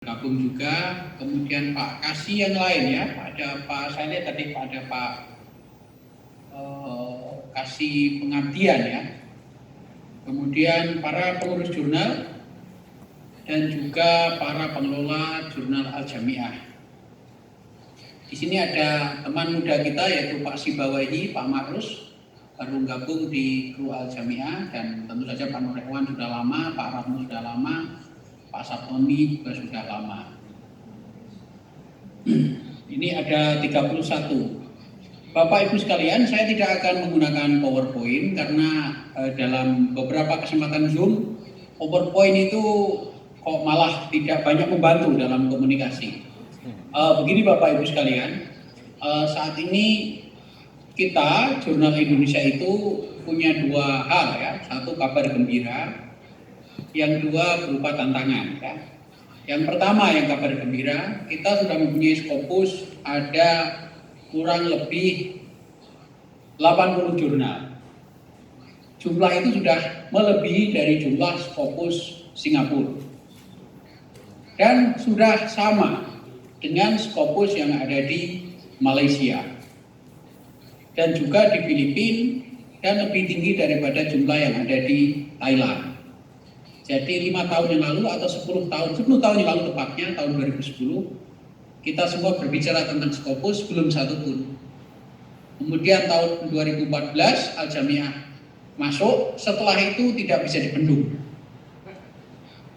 Gabung juga, kemudian Pak Kasih yang lain ya, ada Pak, saya lihat tadi ada Pak Kasih Pengabdian ya, kemudian para pengurus jurnal dan juga para pengelola jurnal Al-Jamiah. Di sini ada teman muda kita yaitu Pak Sibawahi, Pak Marus, baru gabung di kru Al-Jamiah, dan tentu saja Pak Nurehwan sudah lama, Pak Rahmu sudah lama, Pak Sabtoni juga sudah lama. Ini ada 31. Bapak Ibu sekalian, saya tidak akan menggunakan PowerPoint karena dalam beberapa kesempatan Zoom, PowerPoint itu kok malah tidak banyak membantu dalam komunikasi. Begini Bapak Ibu sekalian, saat ini kita, Jurnal Indonesia itu punya dua hal ya, satu kabar gembira, yang dua berupa tantangan ya. Yang pertama yang kabar gembira, kita sudah mempunyai Scopus ada kurang lebih 80 jurnal. Jumlah itu sudah melebihi dari jumlah Scopus Singapura. Dan sudah sama dengan Scopus yang ada di Malaysia. Dan juga di Filipina, dan lebih tinggi daripada jumlah yang ada di Thailand. Jadi 5 tahun yang lalu atau 10 tahun yang lalu tepatnya, tahun 2010, kita semua berbicara tentang Scopus, belum satu pun. Kemudian tahun 2014 Al-Jamiah masuk, setelah itu tidak bisa dibendung.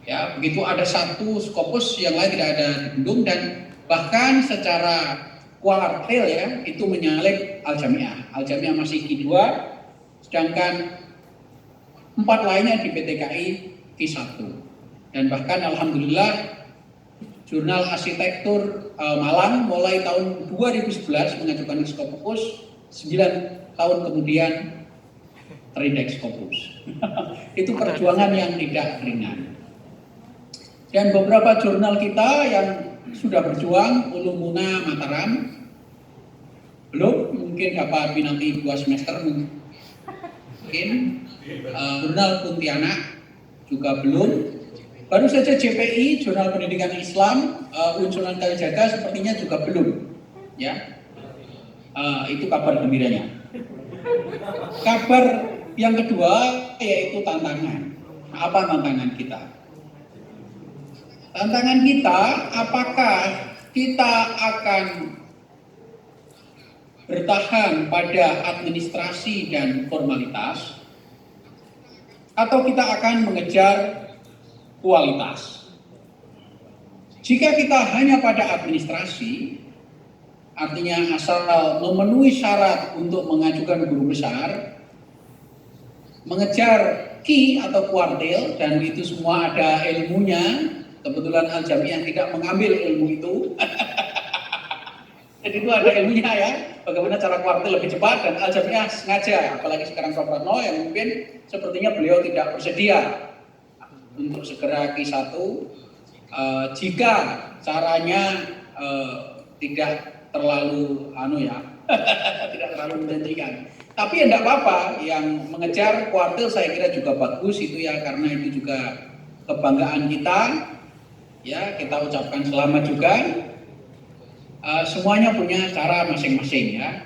Ya, begitu ada satu Scopus, yang lain tidak ada dibendung, dan bahkan secara kuartil ya, itu menyalip Al-Jamiah. Al-Jamiah masih Q2, sedangkan 4 lainnya di PTKI Q1. Dan bahkan alhamdulillah Jurnal Arsitektur Malang mulai tahun 2011 mengajukan Scopus, 9 tahun kemudian terindeks Scopus. Itu perjuangan yang tidak ringan. Dan beberapa jurnal kita yang sudah berjuang, Ulumuna Mataram belum, mungkin dapat penalti 2 semester mungkin, Jurnal Pontianak juga belum. Baru saja JPI, Jurnal Pendidikan Islam, Unsunan Kalijaga sepertinya juga belum. Ya, itu kabar gembiranya. Kabar yang kedua yaitu tantangan. Apa tantangan kita? Tantangan kita, apakah kita akan bertahan pada administrasi dan formalitas, atau kita akan mengejar kualitas. Jika kita hanya pada administrasi, artinya asal memenuhi syarat untuk mengajukan guru besar, mengejar Q atau kuartil, dan itu semua ada ilmunya. Kebetulan Al-Jamiah tidak mengambil ilmu itu. Jadi itu ada ilmunya ya, bagaimana cara kuartil lebih cepat, dan Al-Jamiah sengaja, apalagi sekarang Prof. Ratno yang mungkin sepertinya beliau tidak bersedia untuk segera Q1 jika caranya tidak terlalu tidak terlalu menjanjikan. Tapi ya tidak apa-apa, yang mengejar kuartil saya kira juga bagus itu ya, karena itu juga kebanggaan kita. Ya, kita ucapkan selamat juga. Semuanya punya cara masing-masing ya,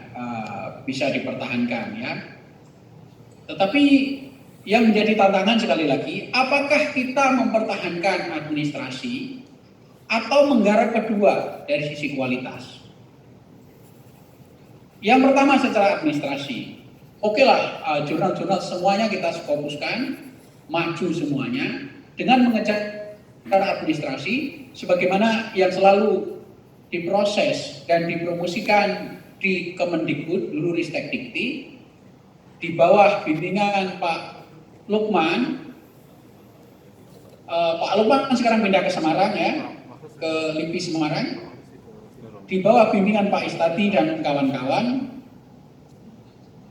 bisa dipertahankan ya. Tetapi yang menjadi tantangan sekali lagi, apakah kita mempertahankan administrasi atau menggarap kedua dari sisi kualitas? Yang pertama secara administrasi, oke lah, jurnal-jurnal semuanya kita fokuskan, maju semuanya dengan mengejar administrasi sebagaimana yang selalu diproses dan dipromosikan di Kemendikbud, dulu Ristek Dikti, di bawah bimbingan Pak Lukman. Pak Lukman sekarang pindah ke Semarang ya, ke LIPI Semarang, di bawah bimbingan Pak Istadi dan kawan-kawan,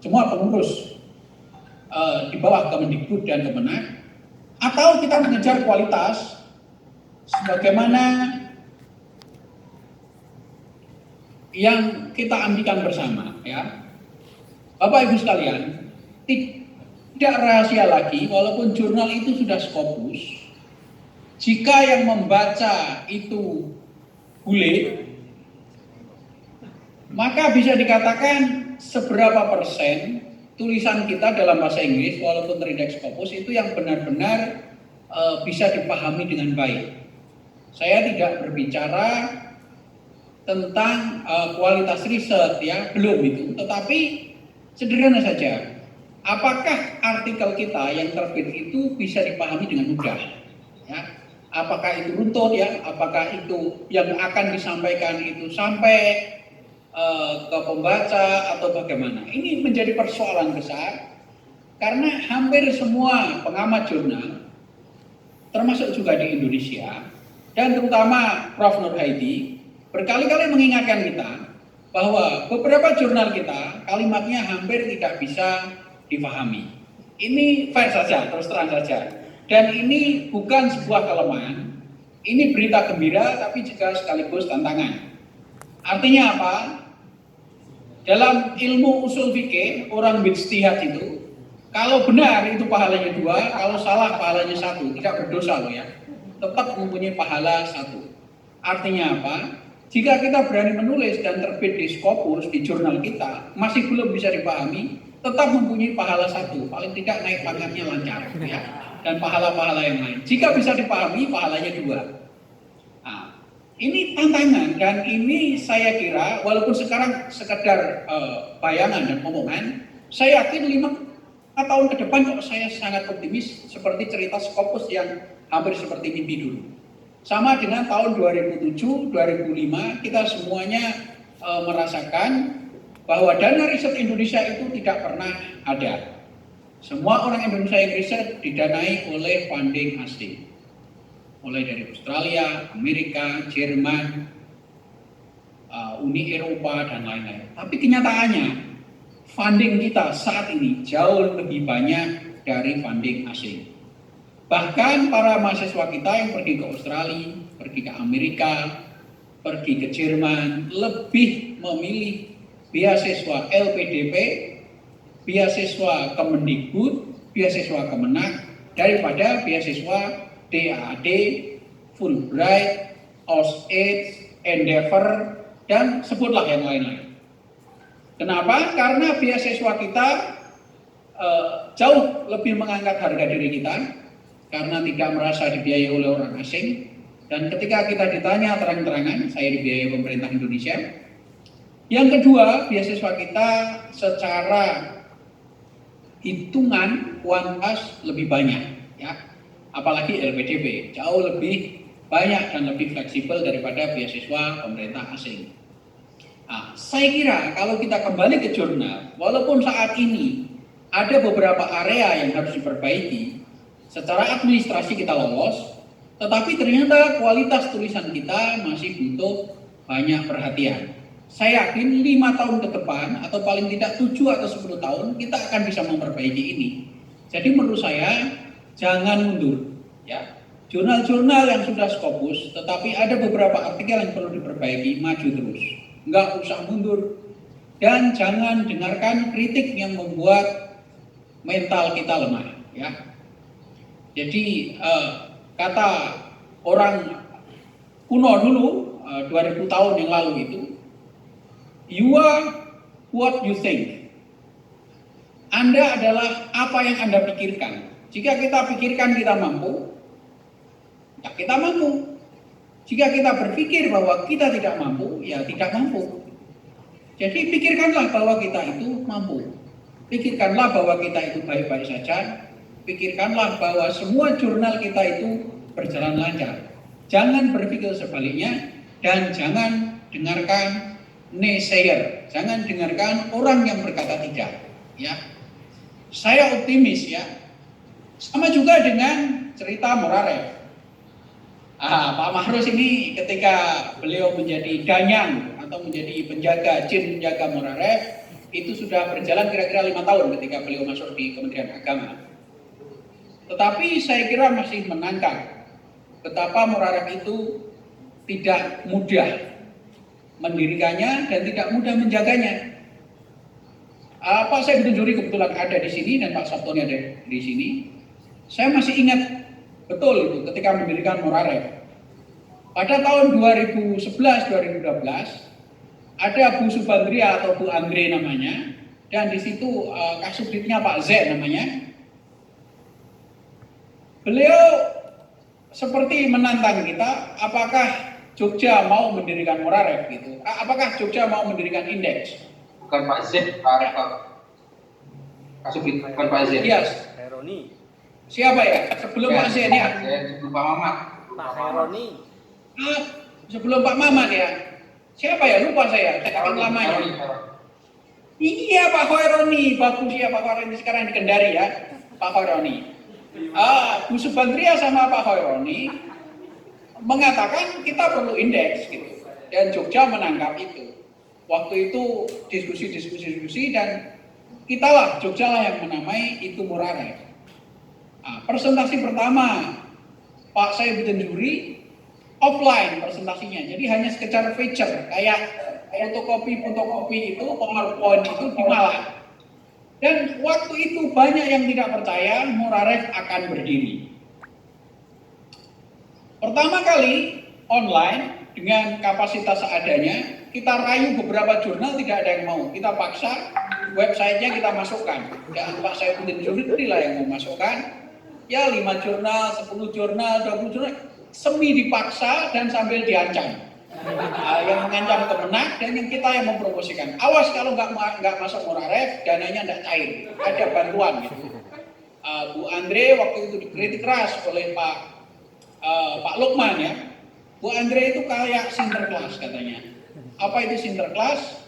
semua pengurus di bawah Kemendikbud dan Kemenak. Atau kita mengejar kualitas sebagaimana yang kita ambilkan bersama ya. Bapak Ibu sekalian, tidak rahasia lagi, walaupun jurnal itu sudah Scopus, Jika yang membaca itu bule, maka bisa dikatakan seberapa persen tulisan kita dalam bahasa Inggris walaupun terindex Scopus itu yang benar-benar bisa dipahami dengan baik. Saya tidak berbicara tentang kualitas riset ya, belum itu, tetapi sederhana saja. Apakah artikel kita yang terbit itu bisa dipahami dengan mudah? Ya. Apakah itu runtut ya? Apakah itu yang akan disampaikan itu sampai ke pembaca atau bagaimana? Ini menjadi persoalan besar karena hampir semua pengamat jurnal, termasuk juga di Indonesia dan terutama Prof. Nur Haidi berkali-kali mengingatkan kita bahwa beberapa jurnal kita kalimatnya hampir tidak bisa dipahami. Ini fair saja, terus terang saja. Dan ini bukan sebuah kelemahan, ini berita gembira tapi juga sekaligus tantangan. Artinya apa? Dalam ilmu usul fikih, orang bijtihad itu, kalau benar itu pahalanya 2, kalau salah pahalanya 1, tidak berdosa loh ya. Tetap mempunyai pahala 1. Artinya apa? Jika kita berani menulis dan terbit di Scopus, di jurnal kita, masih belum bisa dipahami, tetap mempunyai pahala 1, paling tidak naik pangkatnya lancar ya. Dan pahala-pahala yang lain. Jika bisa dipahami, pahalanya 2. Nah, ini tantangan dan ini saya kira walaupun sekarang sekedar bayangan dan omongan, saya yakin 5 tahun ke depan kok saya sangat optimis seperti cerita Scopus yang hampir seperti mimpi dulu. Sama dengan tahun 2007, 2005 kita semuanya merasakan bahwa dana riset Indonesia itu tidak pernah ada. Semua orang Indonesia yang riset didanai oleh funding asing. Mulai dari Australia, Amerika, Jerman, Uni Eropa, dan lain-lain. Tapi kenyataannya, funding kita saat ini jauh lebih banyak dari funding asing. Bahkan para mahasiswa kita yang pergi ke Australia, pergi ke Amerika, pergi ke Jerman, lebih memilih beasiswa LPDP, beasiswa Kemendikbud, beasiswa Kemenak, daripada beasiswa DAAD, Fulbright, AusAid, Endeavor, dan sebutlah yang lain-lain. Kenapa? Karena beasiswa kita jauh lebih mengangkat harga diri kita, karena tidak merasa dibiayai oleh orang asing. Dan ketika kita ditanya terang-terangan, saya dibiayai pemerintah Indonesia. Yang kedua, beasiswa kita secara hitungan kuantitas lebih banyak, ya. Apalagi LPDP jauh lebih banyak dan lebih fleksibel daripada beasiswa pemerintah asing. Nah, saya kira kalau kita kembali ke jurnal, walaupun saat ini ada beberapa area yang harus diperbaiki, secara administrasi kita lolos, tetapi ternyata kualitas tulisan kita masih butuh banyak perhatian. Saya yakin 5 tahun ke depan atau paling tidak 7 atau 10 tahun kita akan bisa memperbaiki ini. Jadi menurut saya jangan mundur ya. Jurnal-jurnal yang sudah Scopus tetapi ada beberapa artikel yang perlu diperbaiki, maju terus. Enggak usah mundur. Dan jangan dengarkan kritik yang membuat mental kita lemah ya. Jadi kata orang kuno dulu 2000 tahun yang lalu itu, you are what you think. Anda adalah apa yang Anda pikirkan. Jika kita pikirkan kita mampu, ya kita mampu. Jika kita berpikir bahwa kita tidak mampu, ya tidak mampu. Jadi pikirkanlah bahwa kita itu mampu. Pikirkanlah bahwa kita itu baik-baik saja. Pikirkanlah bahwa semua jurnal kita itu berjalan lancar. Jangan berpikir sebaliknya dan jangan dengarkan naysayer, jangan dengarkan orang yang berkata tidak. Ya, saya optimis ya. Sama juga dengan cerita Morarev. Pak Mahrus ini ketika beliau menjadi danyang atau menjadi penjaga jin penjaga Morarev itu sudah berjalan kira-kira 5 tahun ketika beliau masuk di Kementerian Agama. Tetapi saya kira masih menangkap betapa Morarev itu tidak mudah mendirikannya dan tidak mudah menjaganya. Pak Said Binturi kebetulan ada di sini dan Pak Sabtoni ada di sini. Saya masih ingat Betul itu, ketika mendirikan Morarek. Pada tahun 2011-2012, ada Bu Subandria atau Bu Andre namanya, dan di situ Kasubditnya Pak Z namanya. Beliau seperti menantang kita, apakah Jogja mau mendirikan Morarek gitu? Apakah Jogja mau mendirikan indeks? Bukan Pak Z, Pak Kasubdit, bukan Pak Z. Iya. Heroni. Siapa ya? Sebelum Ya, Pak Z ya? sebelum Pak Mamat. Pak Heroni. Sebelum Pak Mamat ya? Siapa ya? Lupa saya. Saking lamanya. Iya, Pak Hoironi. Bagus ya Pak Hoironi, sekarang di Kendari ya. Pak Hoironi. Bu Subandria sama Pak Hoironi mengatakan kita perlu indeks gitu. Dan Jogja menangkap itu. Waktu itu diskusi dan kitalah Jogja lah yang menamai itu Morarek. Presentasi pertama Pak Saifuddin Juri offline presentasinya, jadi hanya sekedar feature kayak fotokopi itu PowerPoint itu di Malang. Dan waktu itu banyak yang tidak percaya Morarek akan berdiri. Pertama kali online dengan kapasitas seadanya, kita rayu beberapa jurnal tidak ada yang mau. Kita paksa websitenya kita masukkan. Dan Pak Saifuddin Juri lah yang mau masukkan. Ya 5 jurnal, 10 jurnal, 20 jurnal, semi dipaksa dan sambil diancam. Yang mengancam kemenang dan yang kita yang mempromosikan. Awas kalau nggak masuk Morarek, dananya nggak cair. Ada bantuan gitu. Bu Andre waktu itu dikritik keras oleh Pak Lukman ya. Bu Andre itu kayak sinterklas katanya. Apa itu sinterklas?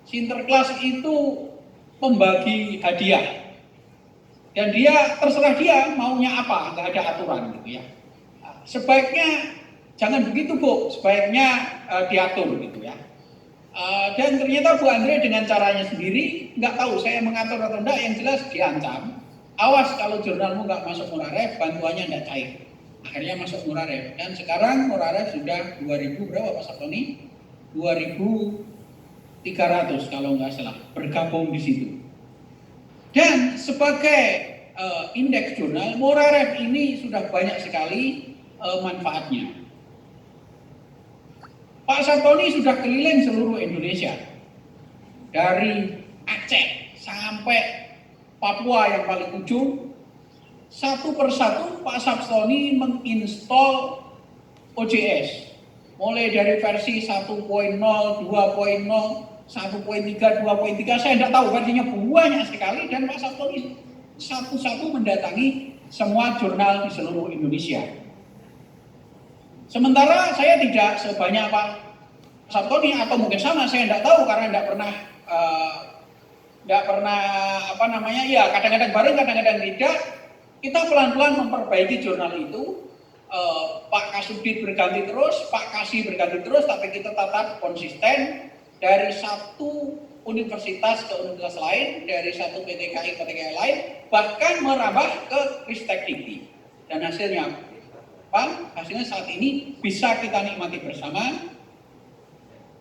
Sinterklas itu membagi hadiah. Dan dia terserah dia maunya apa, nggak ada aturan gitu ya. Sebaiknya jangan begitu Bu, sebaiknya diatur gitu ya. Dan ternyata Bu Andre dengan caranya sendiri, nggak tahu saya mengatur atau enggak, yang jelas diancam. Awas kalau jurnalmu nggak masuk Morarek, bantuannya nggak cair. Akhirnya masuk Morarek. Dan sekarang Morarek sudah 2000 berapa Pak Saptoni? 2300 kalau nggak salah bergabung di situ. Dan sebagai indeks jurnal, Morarek ini sudah banyak sekali manfaatnya. Pak Saptoni sudah keliling seluruh Indonesia. Dari Aceh sampai Papua yang paling ujung, satu persatu Pak Saptoni menginstall OJS. Mulai dari versi 1.0, 2.0, 1.3, 2.3, saya tidak tahu versinya banyak sekali, dan Pak Saptoni satu-satu mendatangi semua jurnal di seluruh Indonesia. Sementara saya tidak sebanyak Pak Saptoni, atau mungkin sama, saya tidak tahu karena tidak pernah apa namanya ya, kadang-kadang bareng kadang-kadang tidak. Kita pelan-pelan memperbaiki jurnal itu. Pak Kasubdit berganti terus, Pak Kasih berganti terus, tapi kita tetap konsisten. Dari satu universitas ke universitas lain, dari satu PTKI lain, bahkan merambah ke Ristek Dikti. Dan hasilnya apa? Hasilnya saat ini bisa kita nikmati bersama.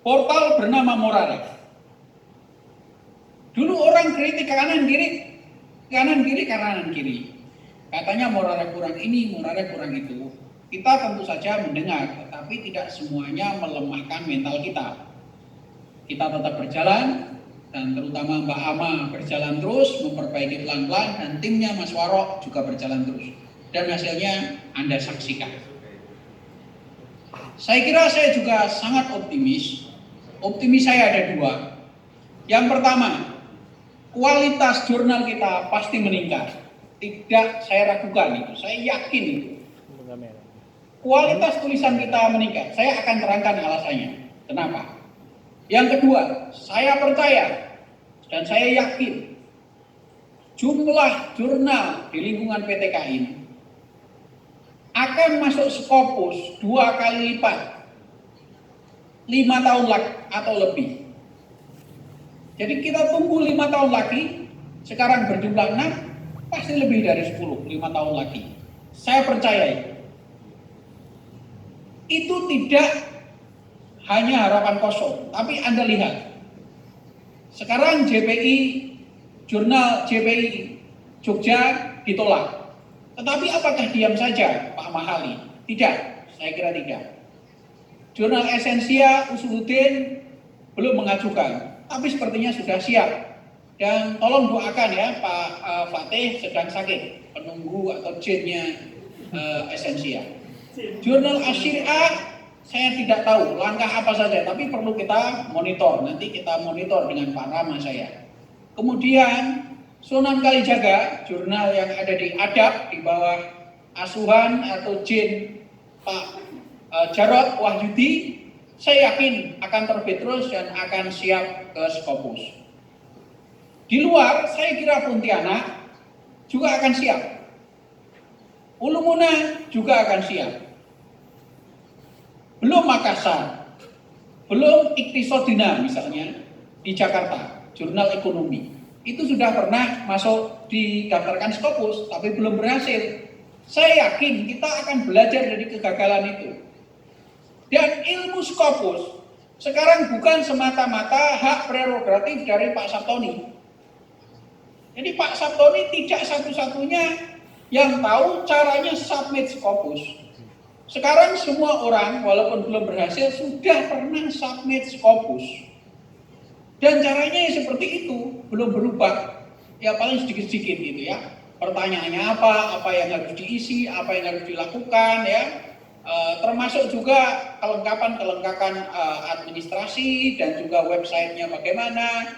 Portal bernama Morarek. Dulu orang kritik kanan kiri, kanan kiri. Katanya Morarek kurang ini, Morarek kurang itu. Kita tentu saja mendengar, tetapi tidak semuanya melemahkan mental kita. Kita tetap berjalan, dan terutama Mbak Ama berjalan terus, memperbaiki pelan-pelan, dan timnya Mas Warok juga berjalan terus. Dan hasilnya Anda saksikan. Saya kira saya juga sangat optimis. Optimis saya ada dua. Yang pertama, kualitas jurnal kita pasti meningkat. Tidak saya ragukan itu, saya yakin itu. Kualitas tulisan kita meningkat. Saya akan terangkan alasannya. Kenapa? Yang kedua, saya percaya dan saya yakin jumlah jurnal di lingkungan PTKI akan masuk Scopus 2 kali lipat 5 tahun lagi atau lebih. Jadi kita tunggu 5 tahun lagi, sekarang berjumlah 6, pasti lebih dari 10, 5 tahun lagi. Saya percaya itu. Itu tidak hanya harapan kosong, tapi Anda lihat. Sekarang JPI, jurnal JPI Jogja ditolak. Tetapi apakah diam saja Pak Mahali? Tidak, saya kira tidak. Jurnal Esensia Usuluddin belum mengajukan, tapi sepertinya sudah siap. Dan tolong doakan ya Pak Fatih sedang sakit, penunggu atau jinnya Esensia. Jurnal Asyriah saya tidak tahu langkah apa saja, tapi perlu kita monitor. Nanti kita monitor dengan Pak Rama saya. Kemudian Sunan Kalijaga, jurnal yang ada di Adab di bawah asuhan atau jin Pak Jarod Wahyudi, saya yakin akan terbit terus dan akan siap ke Scopus. Di luar, saya kira Pontianak juga akan siap. Ulumuna juga akan siap. Belum Makassar, belum Iktisodina misalnya di Jakarta, jurnal ekonomi. Itu sudah pernah masuk didaftarkan Scopus, tapi belum berhasil. Saya yakin kita akan belajar dari kegagalan itu. Dan ilmu Scopus sekarang bukan semata-mata hak prerogatif dari Pak Sabtoni. Jadi Pak Sabtoni tidak satu-satunya yang tahu caranya submit Scopus. Sekarang semua orang walaupun belum berhasil sudah pernah submit Scopus. Dan caranya seperti itu, belum berubah. Ya paling sedikit-sedikit gitu ya. Pertanyaannya apa yang harus diisi, apa yang harus dilakukan ya. Termasuk juga kelengkapan administrasi dan juga websitenya bagaimana,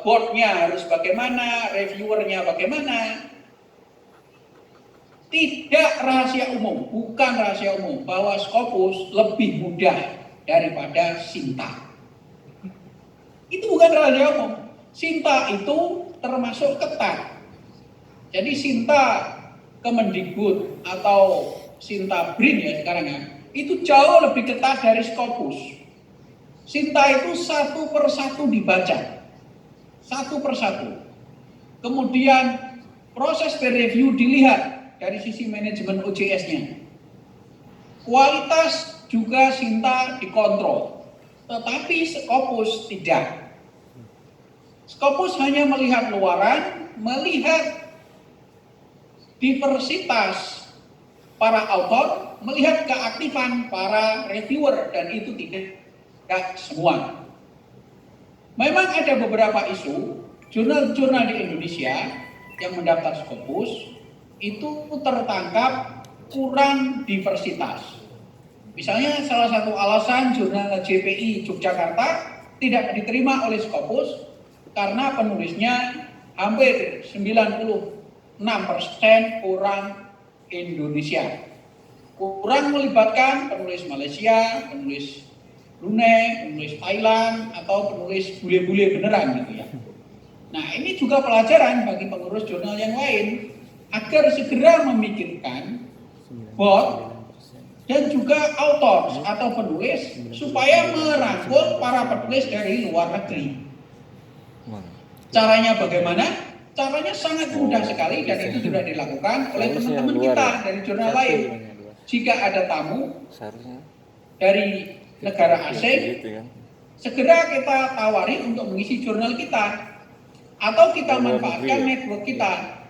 boardnya harus bagaimana, reviewernya bagaimana. Tidak rahasia umum, bukan rahasia umum bahwa Scopus lebih mudah daripada Sinta. Itu bukan rahasia umum. Sinta itu termasuk ketat. Jadi Sinta Kemendikbud atau Sinta BRIN ya sekarang ya, itu jauh lebih ketat dari Scopus. Sinta itu satu persatu dibaca, satu persatu. Kemudian proses peer review dilihat dari sisi manajemen OJS-nya. Kualitas juga Sinta dikontrol, tetapi Scopus tidak. Scopus hanya melihat luaran, melihat diversitas para author, melihat keaktifan para reviewer, dan itu tidak semua. Memang ada beberapa isu, jurnal-jurnal di Indonesia yang mendaftar Scopus itu tertangkap kurang diversitas. Misalnya salah satu alasan jurnal JPI Yogyakarta tidak diterima oleh Scopus karena penulisnya hampir 96% orang Indonesia. Kurang melibatkan penulis Malaysia, penulis Brunei, penulis Thailand, atau penulis bule-bule beneran gitu ya. Nah ini juga pelajaran bagi pengurus jurnal yang lain agar segera memikirkan board dan juga author atau penulis supaya merangkul para penulis dari luar negeri. Caranya bagaimana? Caranya sangat mudah sekali dan itu sudah dilakukan oleh teman-teman kita dari jurnal lain. Jika ada tamu dari negara asing, segera kita tawari untuk mengisi jurnal kita atau kita manfaatkan network kita.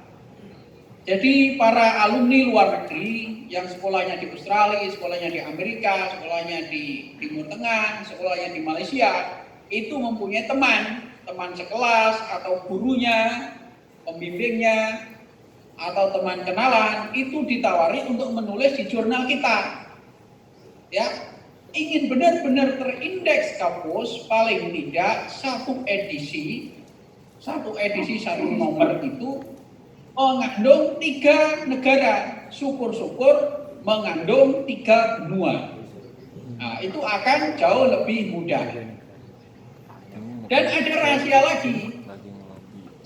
Jadi para alumni luar negeri yang sekolahnya di Australia, sekolahnya di Amerika, sekolahnya di Timur Tengah, sekolahnya di Malaysia, itu mempunyai teman sekelas atau gurunya, pembimbingnya, atau teman kenalan, itu ditawari untuk menulis di jurnal kita. Ya, ingin benar-benar terindeks kampus, paling tidak satu edisi, satu nomor itu mengandung 3 negara, syukur-syukur mengandung 3 benua. Nah, itu akan jauh lebih mudah. Dan ada rahasia lagi,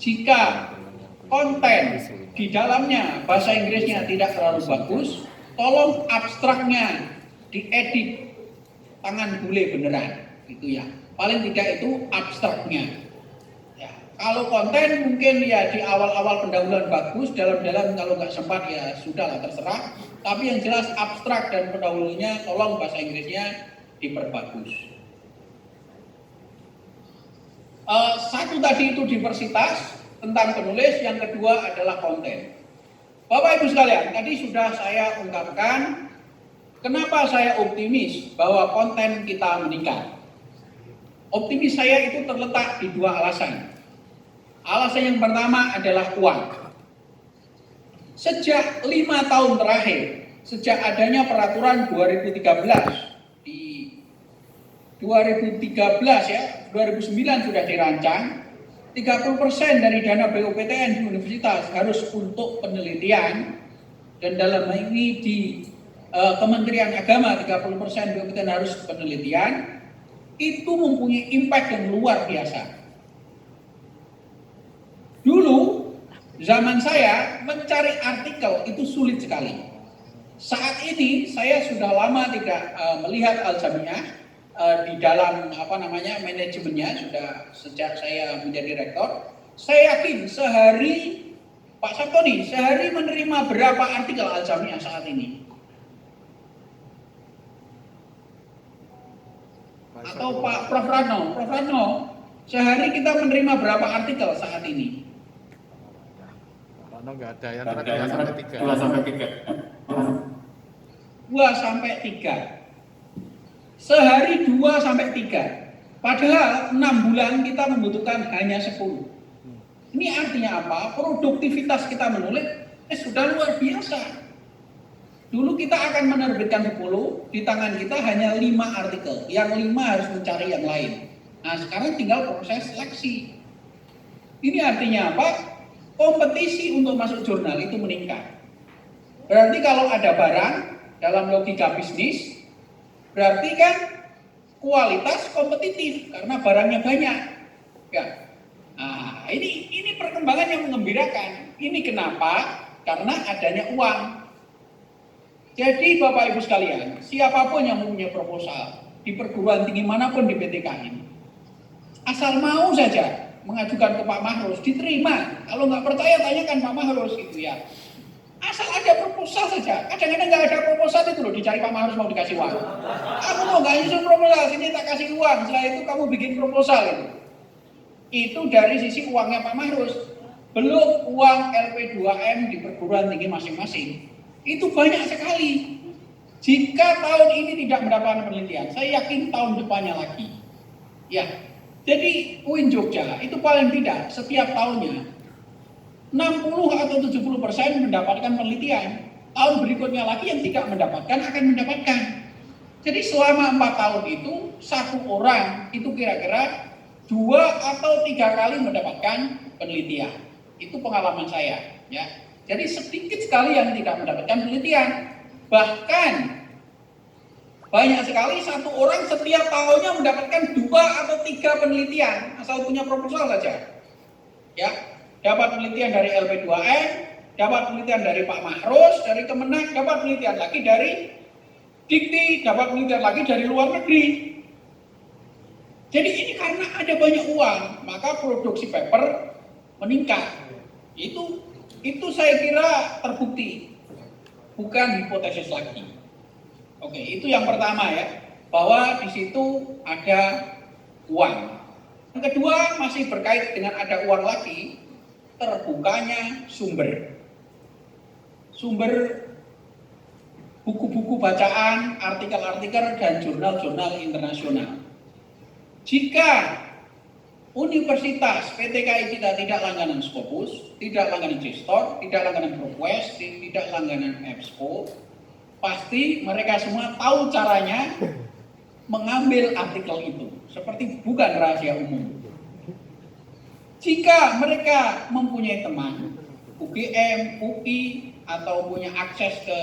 jika konten di dalamnya bahasa Inggrisnya tidak terlalu bagus, tolong abstraknya diedit tangan bule beneran, gitu ya. Paling tidak itu abstraknya. Ya, kalau konten mungkin ya di awal-awal pendahuluan bagus, dalam-dalam kalau nggak sempat ya sudahlah terserah. Tapi yang jelas abstrak dan pendahulunya tolong bahasa Inggrisnya diperbagus. Satu tadi itu diversitas tentang penulis, yang kedua adalah konten. Bapak Ibu sekalian, tadi sudah saya ungkapkan kenapa saya optimis bahwa konten kita meningkat. Optimis saya itu terletak di dua alasan. Alasan yang pertama adalah uang. Sejak 5 tahun terakhir, sejak adanya peraturan 2013, di 2013 ya, 2009 sudah dirancang, 30% dari dana BUPTN di universitas harus untuk penelitian, dan dalam ini di Kementerian Agama 30% BUPTN harus penelitian, itu mempunyai impact yang luar biasa. Dulu zaman saya mencari artikel itu sulit sekali. Saat ini saya sudah lama tidak melihat Al-Jamiah di dalam manajemennya, sudah sejak saya menjadi rektor. Saya yakin sehari Pak Sabtoni sehari menerima berapa artikel Al-Jamiah saat ini? Atau Pak Prof Rano, sehari kita menerima berapa artikel saat ini? Rano nggak ada, yang terakhir 2 sampai 3. 2 sampai 3. 2 sampai 3. Sehari 2 sampai 3. Padahal 6 bulan kita membutuhkan hanya 10. Ini artinya apa? Produktivitas kita menulis sudah luar biasa. Dulu kita akan menerbitkan 10, di tangan kita hanya 5 artikel. Yang 5 harus mencari yang lain. Nah, sekarang tinggal proses seleksi. Ini artinya apa? Kompetisi untuk masuk jurnal itu meningkat. Berarti kalau ada barang dalam logika bisnis, berarti kan kualitas kompetitif karena barangnya banyak. Ya. Nah, ini perkembangan yang mengembirakan. Ini kenapa? Karena adanya uang. Jadi Bapak Ibu sekalian, siapapun yang mempunyai proposal di perguruan tinggi manapun di PTKN, asal mau saja mengajukan ke Pak Mahrus, diterima. Kalau nggak percaya tanyakan Pak Mahrus itu ya. Asal ada proposal saja. Kadang-kadang nggak ada proposal itu loh, dicari Pak Mahrus mau dikasih uang. Aku mau nggak nyusun proposal, sini tak kasih uang. Setelah itu kamu bikin proposal itu. Itu dari sisi uangnya Pak Mahrus. Belum uang LP2M di perguruan tinggi masing-masing. Itu banyak sekali. Jika tahun ini tidak mendapatkan penelitian, saya yakin tahun depannya lagi. Ya, jadi UIN Jogja itu paling tidak setiap tahunnya 60 atau 70% mendapatkan penelitian. Tahun berikutnya lagi yang tidak mendapatkan akan mendapatkan. Jadi selama 4 tahun itu satu orang itu kira-kira 2 atau 3 kali mendapatkan penelitian. Itu pengalaman saya. Ya. Jadi sedikit sekali yang tidak mendapatkan penelitian. Bahkan banyak sekali satu orang setiap tahunnya mendapatkan 2 atau 3 penelitian asal punya proposal saja. Ya, dapat penelitian dari LP2M, dapat penelitian dari Pak Mahrus, dari Kemenak, dapat penelitian lagi dari Dikti, dapat penelitian lagi dari luar negeri. Jadi ini karena ada banyak uang, maka produksi paper meningkat. Itu saya kira terbukti, bukan hipotesis lagi. Oke, itu yang pertama ya, bahwa di situ ada uang. Yang kedua masih berkait dengan ada uang lagi, terbukanya sumber buku-buku bacaan, artikel-artikel dan jurnal-jurnal internasional. Jika universitas PTKI kita tidak langganan Scopus, tidak langganan Cistor, tidak langganan ProQuest, tidak langganan EBSCO, pasti mereka semua tahu caranya mengambil artikel itu. Seperti bukan rahasia umum. Jika mereka mempunyai teman, UGM, UI, atau punya akses ke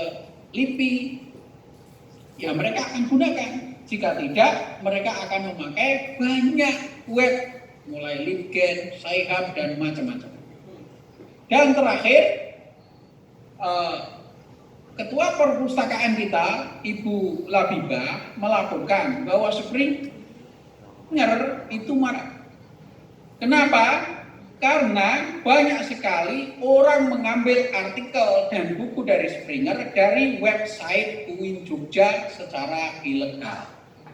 LIPI, ya mereka akan gunakan. Jika tidak, mereka akan memakai banyak web, mulai LibGen, Sci-Hub, dan macam-macam. Dan terakhir, Ketua Perpustakaan kita, Ibu Labibah, melaporkan bahwa Springer itu marah. Kenapa? Karena banyak sekali orang mengambil artikel dan buku dari Springer dari website UIN Jogja secara ilegal.